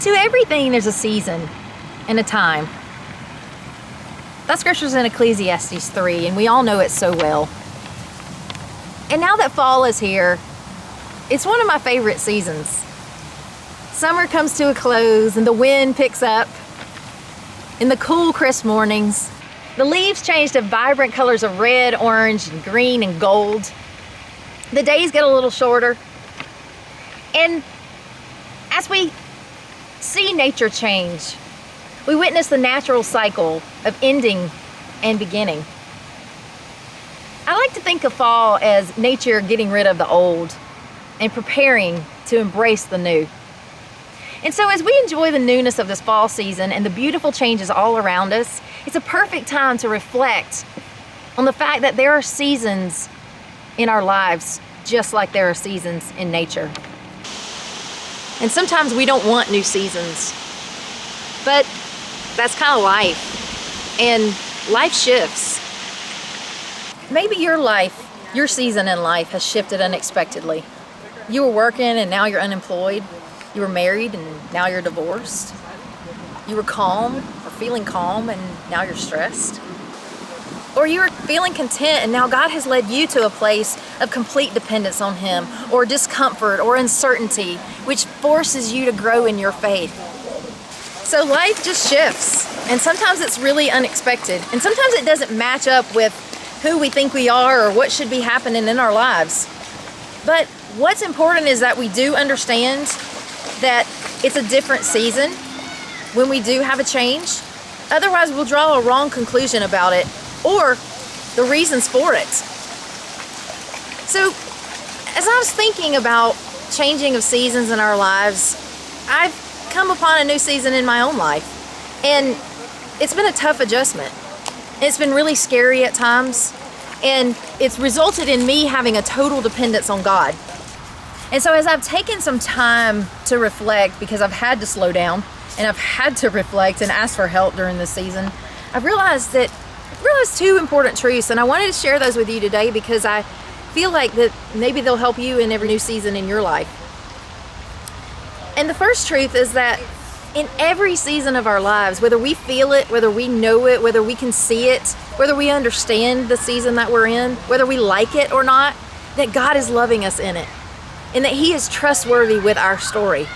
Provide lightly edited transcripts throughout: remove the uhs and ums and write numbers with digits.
To everything, there's a season and a time. That scripture's in Ecclesiastes 3, and we all know it so well. And now that fall is here, it's one of my favorite seasons. Summer comes to a close, and the wind picks up. In the cool, crisp mornings, the leaves change to vibrant colors of red, orange, and green, and gold. The days get a little shorter. And as we see nature change, we witness the natural cycle of ending and beginning. I like to think of fall as nature getting rid of the old and preparing to embrace the new. And so as we enjoy the newness of this fall season and the beautiful changes all around us, it's a perfect time to reflect on the fact that there are seasons in our lives just like there are seasons in nature. And sometimes we don't want new seasons, but that's kind of life, and life shifts. Maybe your season in life has shifted unexpectedly. You were working and now you're unemployed. You were married and now you're divorced. You were calm or feeling calm and now you're stressed. Or you were feeling content and now God has led you to a place of complete dependence on Him, or discomfort or uncertainty, which forces you to grow in your faith. So life just shifts, and sometimes it's really unexpected, and sometimes it doesn't match up with who we think we are or what should be happening in our lives. But what's important is that we do understand that it's a different season when we do have a change. Otherwise, we'll draw a wrong conclusion about it or the reasons for it. So, as I was thinking about changing of seasons in our lives, I've come upon a new season in my own life, and it's been a tough adjustment. It's been really scary at times, and it's resulted in me having a total dependence on God. And so as I've taken some time to reflect, because I've had to slow down and I've had to reflect and ask for help during this season, I've realized two important truths, and I wanted to share those with you today because I feel like that maybe they'll help you in every new season in your life. And the first truth is that in every season of our lives, whether we feel it, whether we know it, whether we can see it, whether we understand the season that we're in, whether we like it or not, that God is loving us in it, and that He is trustworthy with our story.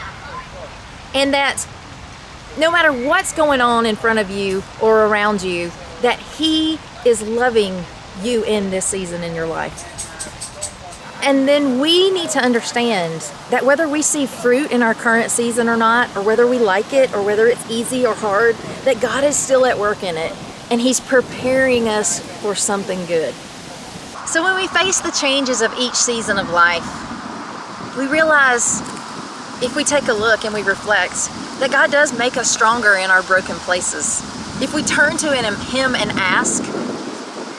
And that no matter what's going on in front of you or around you, that He is loving you in this season in your life. And then we need to understand that whether we see fruit in our current season or not, or whether we like it, or whether it's easy or hard, that God is still at work in it, and He's preparing us for something good. So when we face the changes of each season of life, we realize, if we take a look and we reflect, that God does make us stronger in our broken places. If we turn to Him and ask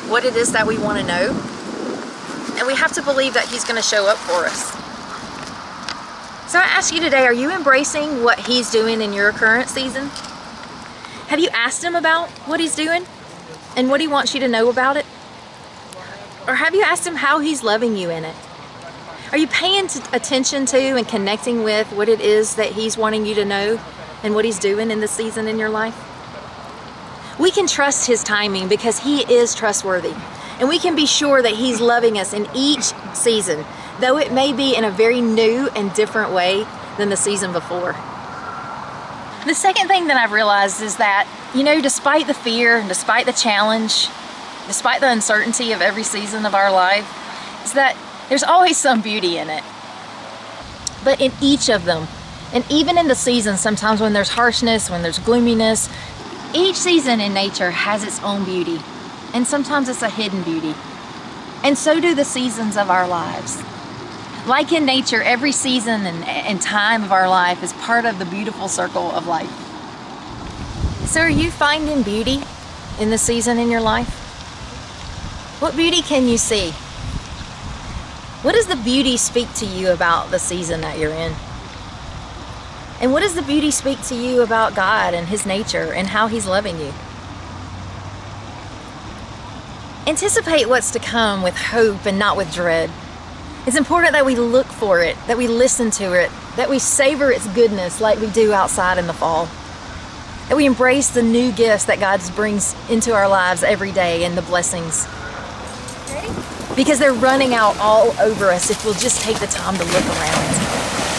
what it is that we want to know, and we have to believe that He's going to show up for us. So I ask you today, are you embracing what He's doing in your current season? Have you asked Him about what He's doing and what He wants you to know about it? Or have you asked Him how He's loving you in it? Are you paying attention to and connecting with what it is that He's wanting you to know and what He's doing in this season in your life? We can trust His timing because He is trustworthy. And we can be sure that He's loving us in each season, though it may be in a very new and different way than the season before. The second thing that I've realized is that, despite the fear, despite the challenge, despite the uncertainty of every season of our life, is that there's always some beauty in it. But in each of them, and even in the seasons, sometimes when there's harshness, when there's gloominess, each season in nature has its own beauty. And sometimes it's a hidden beauty. And so do the seasons of our lives. Like in nature, every season and time of our life is part of the beautiful circle of life. So are you finding beauty in the season in your life? What beauty can you see? What does the beauty speak to you about the season that you're in? And what does the beauty speak to you about God and His nature and how He's loving you? Anticipate what's to come with hope and not with dread. It's important that we look for it, that we listen to it, that we savor its goodness like we do outside in the fall, that we embrace the new gifts that God brings into our lives every day and the blessings. Ready? Because they're running out all over us if we'll just take the time to look around.